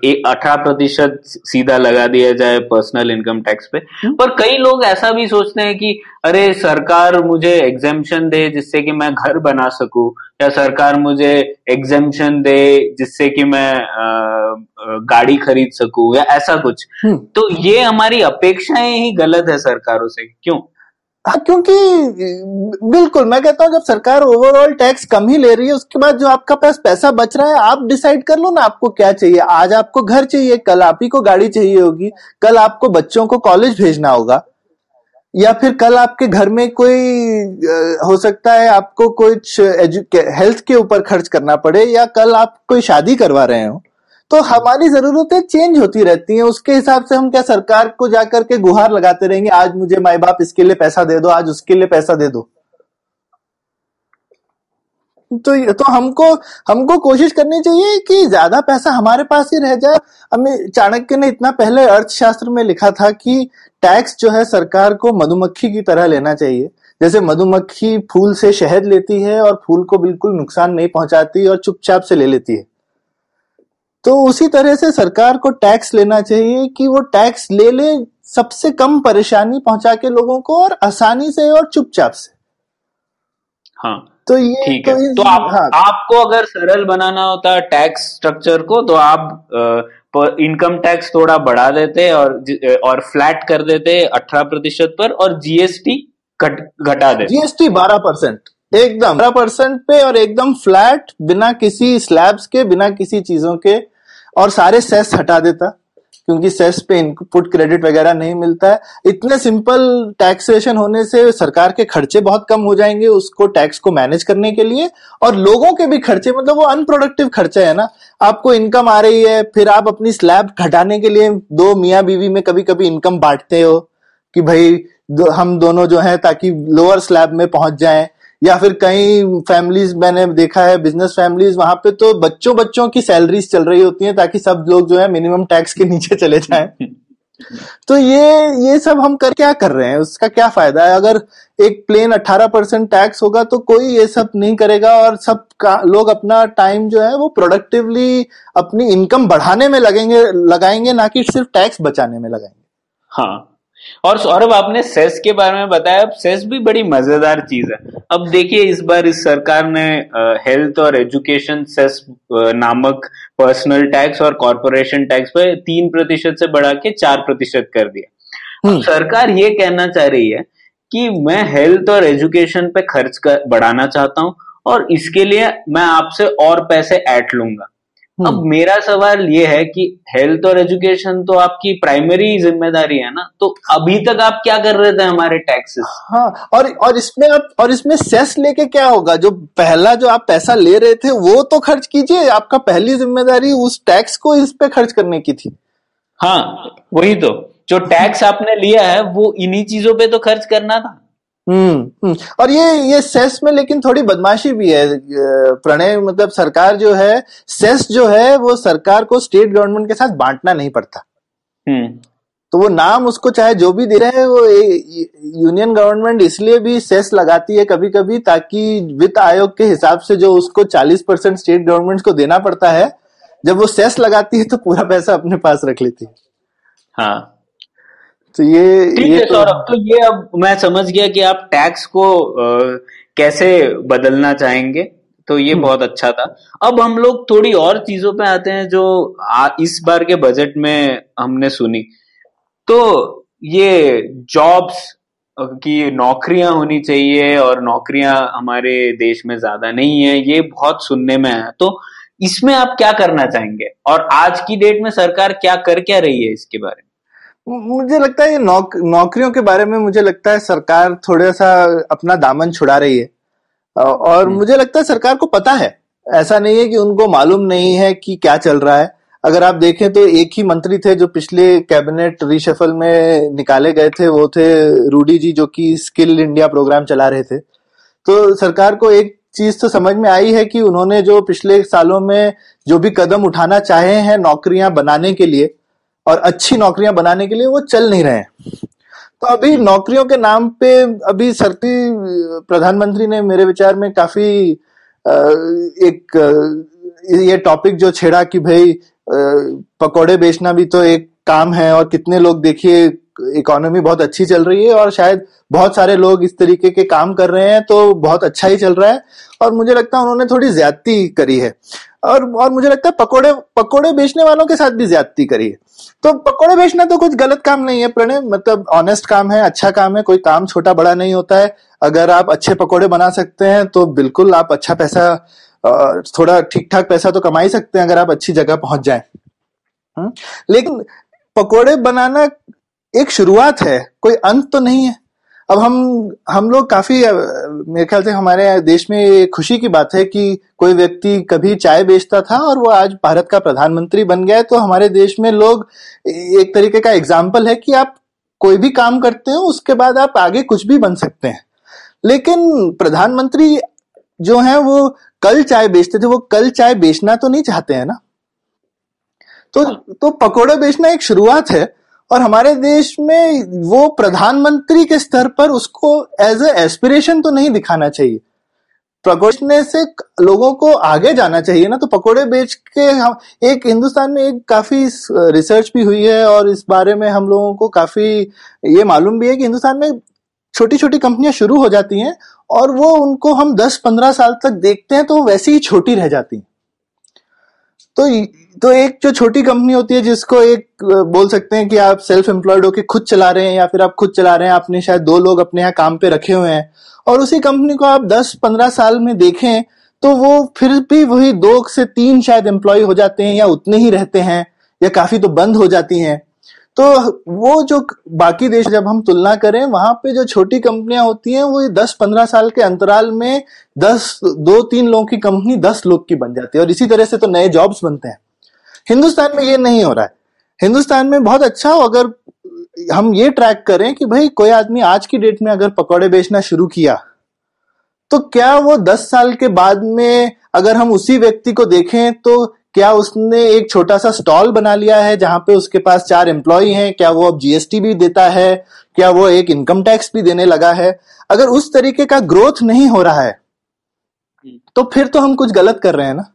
18% सीधा लगा दिया जाए पर्सनल इनकम टैक्स पे, पर कई लोग ऐसा भी सोचते हैं कि अरे सरकार मुझे एग्जेम्पशन दे जिससे कि मैं घर बना सकूं, या सरकार मुझे एग्जेम्पशन दे जिससे कि मैं गाड़ी खरीद सकूं, या ऐसा कुछ। तो ये हमारी अपेक्षाएं ही गलत है सरकारों से, क्यों? हाँ, क्योंकि बिल्कुल मैं कहता हूँ जब सरकार ओवरऑल टैक्स कम ही ले रही है, उसके बाद जो आपका पास पैसा बच रहा है आप डिसाइड कर लो ना आपको क्या चाहिए। आज आपको घर चाहिए, कल आप ही को गाड़ी चाहिए होगी, कल आपको बच्चों को कॉलेज भेजना होगा, या फिर कल आपके घर में कोई हो सकता है आपको कुछ हेल्थ के ऊपर खर्च करना पड़े, या कल आप कोई शादी करवा रहे हो। तो हमारी जरूरतें चेंज होती रहती हैं, उसके हिसाब से हम क्या सरकार को जाकर के गुहार लगाते रहेंगे आज मुझे माई बाप इसके लिए पैसा दे दो, आज उसके लिए पैसा दे दो। तो हमको कोशिश करनी चाहिए कि ज्यादा पैसा हमारे पास ही रह जाए। हमें चाणक्य ने इतना पहले अर्थशास्त्र में लिखा था कि टैक्स जो है सरकार को मधुमक्खी की तरह लेना चाहिए। जैसे मधुमक्खी फूल से शहद लेती है और फूल को बिल्कुल नुकसान नहीं पहुंचाती और चुपचाप से ले लेती है, तो उसी तरह से सरकार को टैक्स लेना चाहिए कि वो टैक्स ले ले सबसे कम परेशानी पहुंचा के लोगों को, और आसानी से और चुपचाप से। हाँ, तो ये ठीक है। तो आपको अगर सरल बनाना होता टैक्स स्ट्रक्चर को, तो आप इनकम टैक्स थोड़ा बढ़ा देते और फ्लैट कर देते 18% पर, और जीएसटी घटा देते। जीएसटी 12%, एकदम 12% पे, और एकदम फ्लैट, बिना किसी स्लैब्स के, बिना किसी चीजों के, और सारे सेस हटा देता क्योंकि सेस पे इनपुट क्रेडिट वगैरह नहीं मिलता है। इतने सिंपल टैक्सेशन होने से सरकार के खर्चे बहुत कम हो जाएंगे उसको टैक्स को मैनेज करने के लिए, और लोगों के भी खर्चे, मतलब वो अनप्रोडक्टिव खर्चे है ना। आपको इनकम आ रही है, फिर आप अपनी स्लैब घटाने के लिए दो मियाँ बीवी में कभी कभी इनकम बांटते हो कि भाई हम दोनों जो है ताकि लोअर स्लैब में पहुंच जाएं, या फिर कई फैमिलीज मैंने देखा है, बिजनेस फैमिलीज, वहां पे तो बच्चों बच्चों की सैलरीज चल रही होती हैं ताकि सब लोग जो है मिनिमम टैक्स के नीचे चले जाएं। तो ये सब हम क्या कर रहे हैं, उसका क्या फायदा है? अगर एक प्लेन 18% टैक्स होगा तो कोई ये सब नहीं करेगा, और सब लोग अपना टाइम जो है वो प्रोडक्टिवली अपनी इनकम बढ़ाने में लगाएंगे, ना कि सिर्फ टैक्स बचाने में लगाएंगे। हाँ, और सौरभ आपने सेस के बारे में बताया। अब सेस भी बड़ी मजेदार चीज है। अब देखिए, इस बार इस सरकार ने हेल्थ और एजुकेशन सेस नामक पर्सनल टैक्स और कॉरपोरेशन टैक्स पे 3% से बढ़ा के 4% कर दिया। अब सरकार ये कहना चाह रही है कि मैं हेल्थ और एजुकेशन पे खर्च बढ़ाना चाहता हूँ, और इसके लिए मैं आपसे और पैसे ऐड लूंगा। अब मेरा सवाल ये है कि हेल्थ और एजुकेशन तो आपकी प्राइमरी जिम्मेदारी है ना, तो अभी तक आप क्या कर रहे थे हमारे टैक्सेस? हाँ, और इसमें सेस लेके क्या होगा? जो पहला जो आप पैसा ले रहे थे वो तो खर्च कीजिए, आपका पहली जिम्मेदारी उस टैक्स को इस पे खर्च करने की थी। हाँ, वही तो, जो टैक्स आपने लिया है वो इन्हीं चीजों पे तो खर्च करना था। और ये सेस में लेकिन थोड़ी बदमाशी भी है प्रणय, मतलब सरकार जो है, सेस जो है वो सरकार को स्टेट गवर्नमेंट के साथ बांटना नहीं पड़ता। तो वो नाम उसको चाहे जो भी दे रहे हैं, वो यूनियन गवर्नमेंट इसलिए भी सेस लगाती है कभी कभी, ताकि वित्त आयोग के हिसाब से जो उसको 40% स्टेट गवर्नमेंट को देना पड़ता है, जब वो सेस लगाती है तो पूरा पैसा अपने पास रख लेती है। हाँ, तो ये ठीक है सौरभ, तो ये अब मैं समझ गया कि आप टैक्स को कैसे बदलना चाहेंगे, तो ये बहुत अच्छा था। अब हम लोग थोड़ी और चीजों पे आते हैं जो इस बार के बजट में हमने सुनी। तो ये जॉब्स की नौकरियां होनी चाहिए, और नौकरियां हमारे देश में ज्यादा नहीं है, ये बहुत सुनने में है। तो इसमें आप क्या करना चाहेंगे, और आज की डेट में सरकार क्या रही है इसके बारे में? मुझे लगता है ये नौकरियों के बारे में मुझे लगता है सरकार थोड़ा सा अपना दामन छुड़ा रही है, और मुझे लगता है सरकार को पता है, ऐसा नहीं है कि उनको मालूम नहीं है कि क्या चल रहा है। अगर आप देखें तो एक ही मंत्री थे जो पिछले कैबिनेट रिशफल में निकाले गए थे, वो थे रूडी जी, जो कि स्किल इंडिया प्रोग्राम चला रहे थे। तो सरकार को एक चीज तो समझ में आई है कि उन्होंने जो पिछले सालों में जो भी कदम उठाना चाहे हैं नौकरियां बनाने के लिए, और अच्छी नौकरियां बनाने के लिए, वो चल नहीं रहे हैं। तो अभी नौकरियों के नाम पे अभी प्रधानमंत्री ने मेरे विचार में काफी ये टॉपिक जो छेड़ा कि भाई पकोड़े बेचना भी तो एक काम है, और कितने लोग देखिए इकोनॉमी बहुत अच्छी चल रही है और शायद बहुत सारे लोग इस तरीके के काम कर रहे हैं, तो बहुत अच्छा ही चल रहा है। और मुझे लगता है उन्होंने थोड़ी ज्यादती करी है, और मुझे लगता है पकोड़े बेचने वालों के साथ भी ज्यादती करी है। तो पकोड़े बेचना तो कुछ गलत काम नहीं है प्रणय, मतलब ऑनेस्ट काम है, अच्छा काम है, कोई काम छोटा बड़ा नहीं होता है। अगर आप अच्छे पकोड़े बना सकते हैं तो बिल्कुल आप अच्छा पैसा, थोड़ा ठीक ठाक पैसा तो कमा ही सकते हैं अगर आप अच्छी जगह पहुंच जाएं। लेकिन पकोड़े बनाना एक शुरुआत है, कोई अंत तो नहीं है। अब हम लोग काफी, मेरे ख्याल से हमारे देश में खुशी की बात है कि कोई व्यक्ति कभी चाय बेचता था और वो आज भारत का प्रधानमंत्री बन गया है। तो हमारे देश में लोग एक तरीके का एग्जाम्पल है कि आप कोई भी काम करते हो उसके बाद आप आगे कुछ भी बन सकते हैं। लेकिन प्रधानमंत्री जो है वो कल चाय बेचते थे, वो कल चाय बेचना तो नहीं चाहते हैं ना। तो पकोड़े बेचना एक शुरुआत है, और हमारे देश में वो प्रधानमंत्री के स्तर पर उसको एज ए एस्पिरेशन तो नहीं दिखाना चाहिए। पकोड़े से लोगों को आगे जाना चाहिए ना। तो पकोड़े बेच के हम एक, हिंदुस्तान में एक काफी रिसर्च भी हुई है और इस बारे में हम लोगों को काफी ये मालूम भी है कि हिंदुस्तान में छोटी छोटी कंपनियां शुरू हो जाती हैं और वो उनको हम 10-15 साल तक देखते हैं तो वो वैसे ही छोटी रह जाती हैं। तो एक जो छोटी कंपनी होती है जिसको एक बोल सकते हैं कि आप सेल्फ एम्प्लॉयड होके खुद चला रहे हैं, या फिर आप खुद चला रहे हैं, आपने शायद 2 लोग अपने यहाँ काम पे रखे हुए हैं, और उसी कंपनी को आप 10-15 साल में देखें तो वो फिर भी वही 2 से 3 शायद एम्प्लॉय हो जाते हैं, या उतने ही रहते हैं, या काफी तो बंद हो जाती हैं। तो वो जो बाकी देश जब हम तुलना करें, वहां पे जो छोटी कंपनियां होती हैं वो 10-15 साल के अंतराल में 2-3 लोगों की कंपनी 10 लोग की बन जाती है, और इसी तरह से तो नए जॉब्स बनते हैं। हिंदुस्तान में ये नहीं हो रहा है। हिंदुस्तान में बहुत अच्छा हो अगर हम ये ट्रैक करें कि भाई कोई आदमी आज की डेट में अगर पकौड़े बेचना शुरू किया तो क्या वो 10 साल के बाद में अगर हम उसी व्यक्ति को देखें तो क्या उसने एक छोटा सा स्टॉल बना लिया है जहां पे उसके पास 4 एम्प्लॉय हैं? क्या वो अब जीएसटी भी देता है? क्या वो एक इनकम टैक्स भी देने लगा है? अगर उस तरीके का ग्रोथ नहीं हो रहा है तो फिर तो हम कुछ गलत कर रहे हैं ना।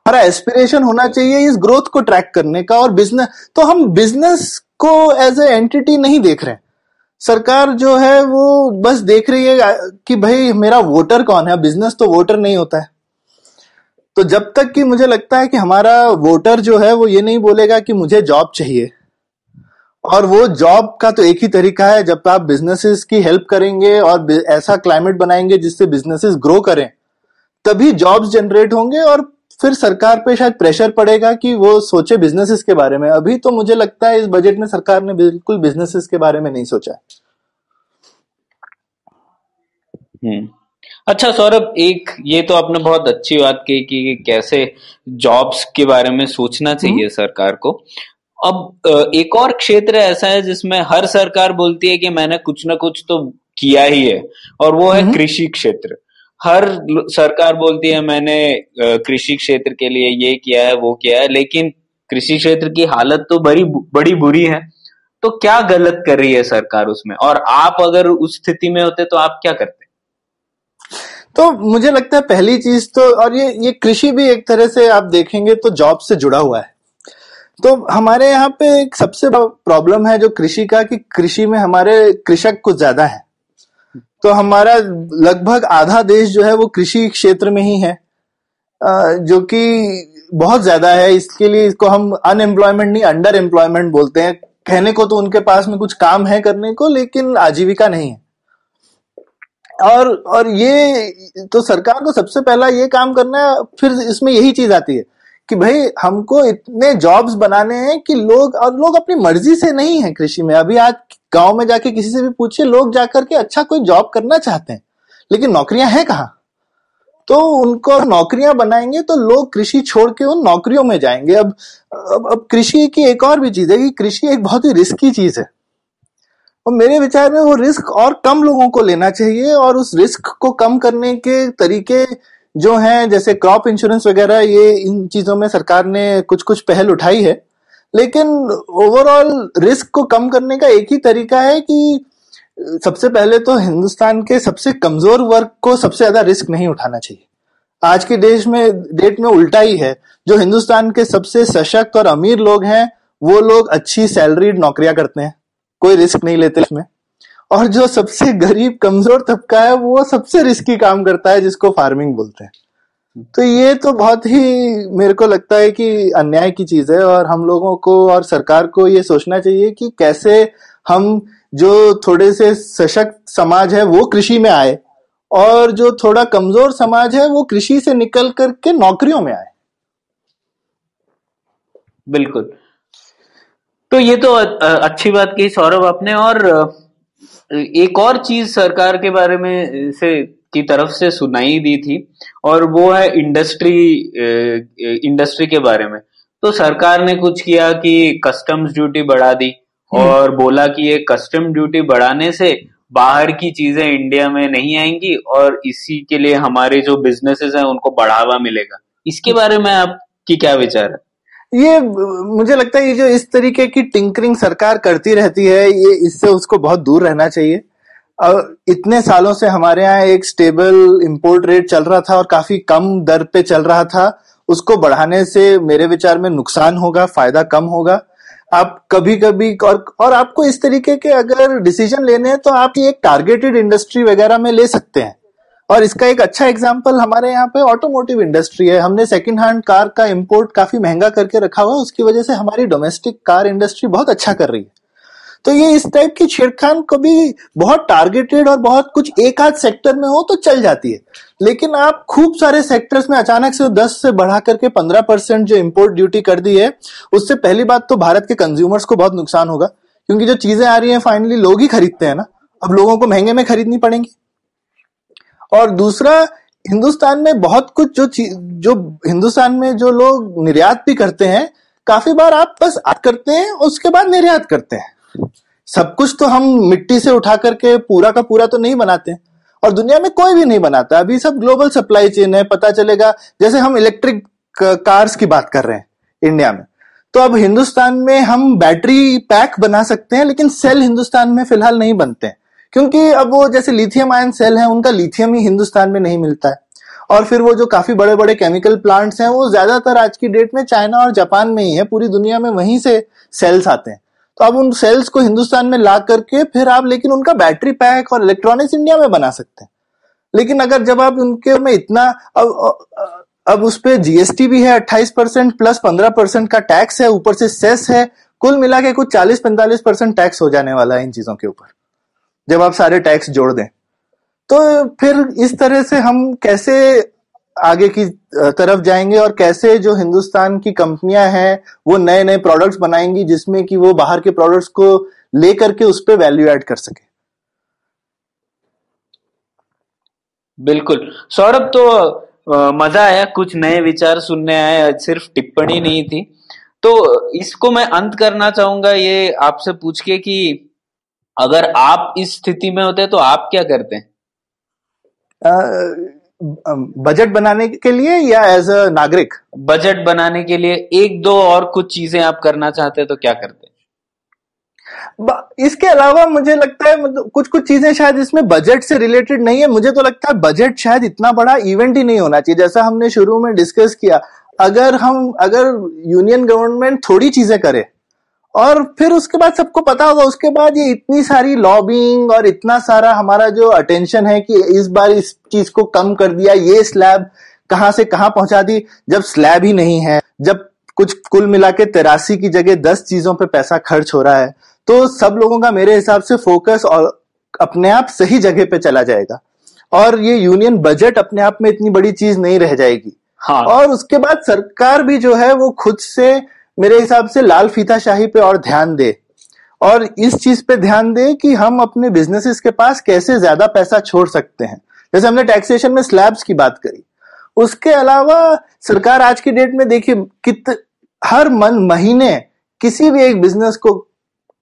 हमारा एस्पिरेशन होना चाहिए इस ग्रोथ को ट्रैक करने का, और बिजनेस तो हम बिजनेस को एज ए एंटिटी नहीं देख रहे हैं। सरकार जो है वो बस देख रही है कि भाई मेरा वोटर कौन है। बिजनेस तो वोटर नहीं होता है। तो जब तक कि मुझे लगता है कि हमारा वोटर जो है वो ये नहीं बोलेगा कि मुझे जॉब चाहिए, और वो जॉब का तो एक ही तरीका है, जब आप बिजनेसेस की हेल्प करेंगे और ऐसा क्लाइमेट बनाएंगे जिससे बिजनेसेस ग्रो करें, तभी जॉब्स जनरेट होंगे और फिर सरकार पे शायद प्रेशर पड़ेगा कि वो सोचे बिजनेसेस के बारे में। अभी तो मुझे लगता है इस बजट में सरकार ने बिल्कुल बिजनेसेस के बारे में नहीं सोचा है। अच्छा सौरभ, एक ये तो आपने बहुत अच्छी बात कही कि कैसे जॉब्स के बारे में सोचना चाहिए सरकार को। अब एक और क्षेत्र ऐसा है जिसमें हर सरकार बोलती है कि मैंने कुछ ना कुछ तो किया ही है, और वो है कृषि क्षेत्र। हर सरकार बोलती है मैंने कृषि क्षेत्र के लिए ये किया है वो किया है, लेकिन कृषि क्षेत्र की हालत तो बड़ी बुरी है। तो क्या गलत कर रही है सरकार उसमें, और आप अगर उस स्थिति में होते तो आप क्या करते? तो मुझे लगता है पहली चीज तो, और ये कृषि भी एक तरह से आप देखेंगे तो जॉब से जुड़ा हुआ है। तो हमारे यहाँ पे एक सबसे बड़ा प्रॉब्लम है जो कृषि का, कि कृषि में हमारे कृषक कुछ ज्यादा है। तो हमारा लगभग आधा देश जो है वो कृषि क्षेत्र में ही है, जो कि बहुत ज्यादा है। इसके लिए इसको हम अनएम्प्लॉयमेंट नहीं, अंडर एम्प्लॉयमेंट बोलते हैं। कहने को तो उनके पास में कुछ काम है करने को, लेकिन आजीविका नहीं है। और ये तो सरकार को सबसे पहला ये काम करना है। फिर इसमें यही चीज आती है कि भाई हमको इतने जॉब्स बनाने हैं कि लोग अपनी मर्जी से नहीं है कृषि में। अभी आज गांव में जाके किसी से भी पूछिए, लोग जाकर के अच्छा कोई जॉब करना चाहते हैं, लेकिन नौकरियां हैं कहाँ। तो उनको नौकरियां बनाएंगे तो लोग कृषि छोड़ के उन नौकरियों में जाएंगे। अब कृषि की एक और भी चीज है कि कृषि एक बहुत ही रिस्की चीज है, और मेरे विचार में वो रिस्क और कम लोगों को लेना चाहिए। और उस रिस्क को कम करने के तरीके जो हैं, जैसे क्रॉप इंश्योरेंस वगैरह, ये इन चीजों में सरकार ने कुछ कुछ पहल उठाई है। लेकिन ओवरऑल रिस्क को कम करने का एक ही तरीका है कि सबसे पहले तो हिंदुस्तान के सबसे कमजोर वर्ग को सबसे ज्यादा रिस्क नहीं उठाना चाहिए। आज के डेट में उल्टा ही है। जो हिंदुस्तान के सबसे सशक्त और अमीर लोग हैं वो लोग अच्छी सैलरीड नौकरियां करते हैं, कोई रिस्क नहीं लेते इसमें। और जो सबसे गरीब कमजोर तबका है वो सबसे रिस्की काम करता है, जिसको फार्मिंग बोलते हैं। तो ये तो बहुत ही मेरे को लगता है कि अन्याय की चीज है, और हम लोगों को और सरकार को ये सोचना चाहिए कि कैसे हम जो थोड़े से सशक्त समाज है वो कृषि में आए, और जो थोड़ा कमजोर समाज है वो कृषि से निकल करके नौकरियों में आए। बिल्कुल। तो ये तो अच्छी बात कही सौरभ आपने। और एक और चीज सरकार के बारे में से की तरफ से सुनाई दी थी, और वो है इंडस्ट्री के बारे में। तो सरकार ने कुछ किया कि कस्टम्स ड्यूटी बढ़ा दी, और बोला कि ये कस्टम ड्यूटी बढ़ाने से बाहर की चीजें इंडिया में नहीं आएंगी, और इसी के लिए हमारे जो बिजनेसेस हैं उनको बढ़ावा मिलेगा। इसके बारे में आपकी क्या विचार है? ये मुझे लगता है ये जो इस तरीके की टिंकरिंग सरकार करती रहती है, ये इससे उसको बहुत दूर रहना चाहिए। इतने सालों से हमारे यहाँ एक स्टेबल इंपोर्ट रेट चल रहा था और काफी कम दर पे चल रहा था। उसको बढ़ाने से मेरे विचार में नुकसान होगा, फायदा कम होगा। आप कभी कभी और आपको इस तरीके के अगर डिसीजन लेने हैं तो आप एक टारगेटेड इंडस्ट्री वगैरह में ले सकते हैं। और इसका एक अच्छा एग्जांपल हमारे यहाँ पे ऑटोमोटिव इंडस्ट्री है। हमने सेकंड हैंड कार का इंपोर्ट काफी महंगा करके रखा हुआ है, उसकी वजह से हमारी डोमेस्टिक कार इंडस्ट्री बहुत अच्छा कर रही है। तो ये इस टाइप की छेड़खान कभी बहुत टारगेटेड और बहुत कुछ एक आध सेक्टर में हो तो चल जाती है, लेकिन आप खूब सारे सेक्टर्स में अचानक से 10 से बढ़ा करके 15% जो इंपोर्ट ड्यूटी कर दी है, उससे पहली बात तो भारत के कंज्यूमर्स को बहुत नुकसान होगा, क्योंकि जो चीजें आ रही हैं फाइनली लोग ही खरीदते हैं ना। अब लोगों को महंगे में खरीदनी पड़ेंगी। और दूसरा, हिंदुस्तान में बहुत कुछ जो हिंदुस्तान में जो लोग निर्यात भी करते हैं, काफी बार आप बस आयात करते हैं उसके बाद निर्यात करते हैं। सब कुछ तो हम मिट्टी से उठा करके पूरा का पूरा तो नहीं बनाते हैं। और दुनिया में कोई भी नहीं बनाता। अभी सब ग्लोबल सप्लाई चेन है। पता चलेगा, जैसे हम इलेक्ट्रिक कार्स की बात कर रहे हैं इंडिया में, तो अब हिंदुस्तान में हम बैटरी पैक बना सकते हैं, लेकिन सेल हिंदुस्तान में फिलहाल नहीं बनते हैं, क्योंकि अब वो जैसे लिथियम आयन सेल है, उनका लिथियम ही हिंदुस्तान में नहीं मिलता है। और फिर वो जो काफी बड़े बड़े केमिकल प्लांट्स हैं, वो ज्यादातर आज की डेट में चाइना और जापान में ही है, पूरी दुनिया में वहीं से सेल्स आते हैं। तो अब उन सेल्स को हिंदुस्तान में ला करके फिर आप लेकिन उनका बैटरी पैक और इलेक्ट्रॉनिक्स इंडिया में बना सकते हैं। लेकिन अगर जब आप उनके में इतना अब उस पे जीएसटी भी है 28% प्लस 15% का टैक्स है, ऊपर से सेस है, कुल मिला के कुछ 40-45% टैक्स हो जाने वाला है इन चीजों के ऊपर, जब आप सारे टैक्स जोड़ दें। तो फिर इस तरह से हम कैसे आगे की तरफ जाएंगे, और कैसे जो हिंदुस्तान की कंपनियां हैं वो नए नए प्रोडक्ट्स बनाएंगी जिसमें कि वो बाहर के प्रोडक्ट्स को लेकर के उस पे वैल्यू ऐड कर सके। बिल्कुल सौरभ, तो मजा आया, कुछ नए विचार सुनने आए, सिर्फ टिप्पणी नहीं थी। तो इसको मैं अंत करना चाहूंगा ये आपसे पूछ के कि अगर आप इस स्थिति में होते तो आप क्या करते हैं? बजट बनाने के लिए या एज अ नागरिक? बजट बनाने के लिए एक दो और कुछ चीजें आप करना चाहते हैं तो क्या करते हैं? इसके अलावा मुझे लगता है मतलब कुछ कुछ चीजें शायद इसमें बजट से रिलेटेड नहीं है। मुझे तो लगता है बजट शायद इतना बड़ा इवेंट ही नहीं होना चाहिए। जैसा हमने शुरू में डिस्कस किया, अगर यूनियन गवर्नमेंट थोड़ी चीजें करे और फिर उसके बाद सबको पता होगा, उसके बाद ये इतनी सारी लॉबिंग और इतना सारा हमारा जो अटेंशन है कि इस बार इस चीज को कम कर दिया, ये स्लैब कहां से कहां पहुंचा दी, जब स्लैब ही नहीं है, जब कुछ कुल मिला के 83 की जगह 10 चीजों पे पैसा खर्च हो रहा है, तो सब लोगों का मेरे हिसाब से फोकस और अपने आप सही जगह पे चला जाएगा और ये यूनियन बजट अपने आप में इतनी बड़ी चीज नहीं रह जाएगी। हाँ। और उसके बाद सरकार भी जो है वो खुद से मेरे हिसाब से लाल फीताशाही पे और ध्यान दे और इस चीज पे ध्यान दे कि हम अपने बिजनेसेस के पास कैसे ज्यादा पैसा छोड़ सकते हैं। जैसे हमने टैक्सेशन में स्लैब्स की बात करी, उसके अलावा सरकार आज की डेट में देखिए हर महीने किसी भी एक बिजनेस को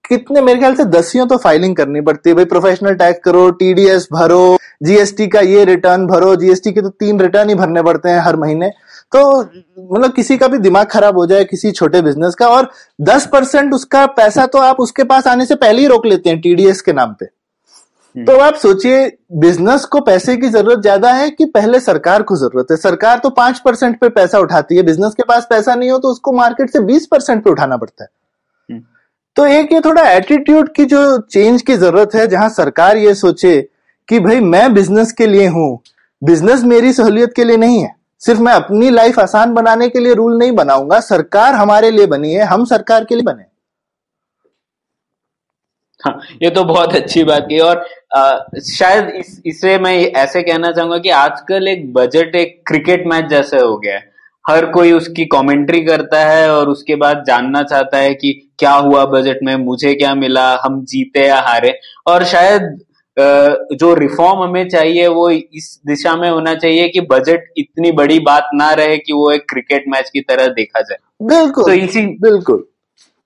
कितने, मेरे ख्याल से 10 तो फाइलिंग करनी पड़ती है भाई। प्रोफेशनल टैक्स करो, टीडीएस भरो, जीएसटी का ये रिटर्न भरो, जीएसटी के तो 3 रिटर्न ही भरने पड़ते हैं हर महीने। तो मतलब किसी का भी दिमाग खराब हो जाए किसी छोटे बिजनेस का, और 10% उसका पैसा तो आप उसके पास आने से पहले ही रोक लेते हैं टीडीएस के नाम पे। तो आप सोचिए, बिजनेस को पैसे की जरूरत ज्यादा है कि पहले सरकार को जरूरत है? सरकार तो 5% पे पैसा उठाती है, बिजनेस के पास पैसा नहीं हो तो उसको मार्केट से 20% पे उठाना पड़ता है। तो एक ये थोड़ा एटीट्यूड की जो चेंज की जरूरत है, जहां सरकार ये सोचे कि भाई मैं बिजनेस के लिए हूं, बिजनेस मेरी सहूलियत के लिए नहीं है, सिर्फ मैं अपनी लाइफ आसान बनाने के लिए रूल नहीं बनाऊंगा, सरकार हमारे लिए बनी है, हम सरकार के लिए बने। हाँ, ये तो बहुत अच्छी बात की। और शायद इसे मैं ऐसे कहना चाहूंगा कि आजकल एक बजट एक क्रिकेट मैच जैसे हो गया है। हर कोई उसकी कमेंट्री करता है और उसके बाद जानना चाहता है कि क्या हुआ बजट में, मुझे क्या मिला, हम जीते या हारे। और शायद जो रिफॉर्म हमें चाहिए वो इस दिशा में होना चाहिए कि बजट इतनी बड़ी बात ना रहे कि वो एक क्रिकेट मैच की तरह देखा जाए। बिल्कुल।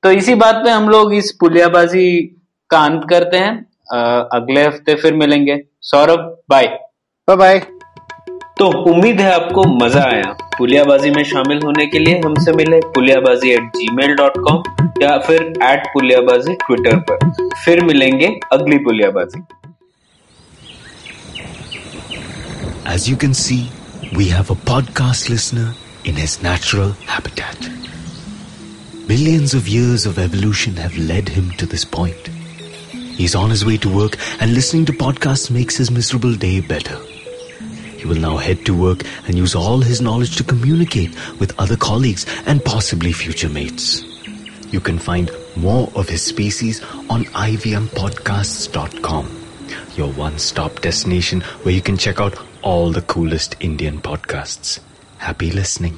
तो इसी बात पे हम लोग इस पुलियाबाजी का अंत करते हैं। अगले हफ्ते फिर मिलेंगे। Saurabh, bye bye. तो उम्मीद है आपको मजा आया। पुलियाबाजी में शामिल होने के लिए हमसे मिले puliyabazi@gmail.com या फिर @puliyabazi ट्विटर पर। फिर मिलेंगे अगली Puliyabaazi. As you can see, we have a podcast listener in his natural habitat. Billions of years of evolution have led him to this point. He's on his way to work and listening to podcasts makes his miserable day better. He will now head to work and use all his knowledge to communicate with other colleagues and possibly future mates. You can find more of his species on ivmpodcasts.com, your one-stop destination where you can check out all the coolest Indian podcasts. Happy listening.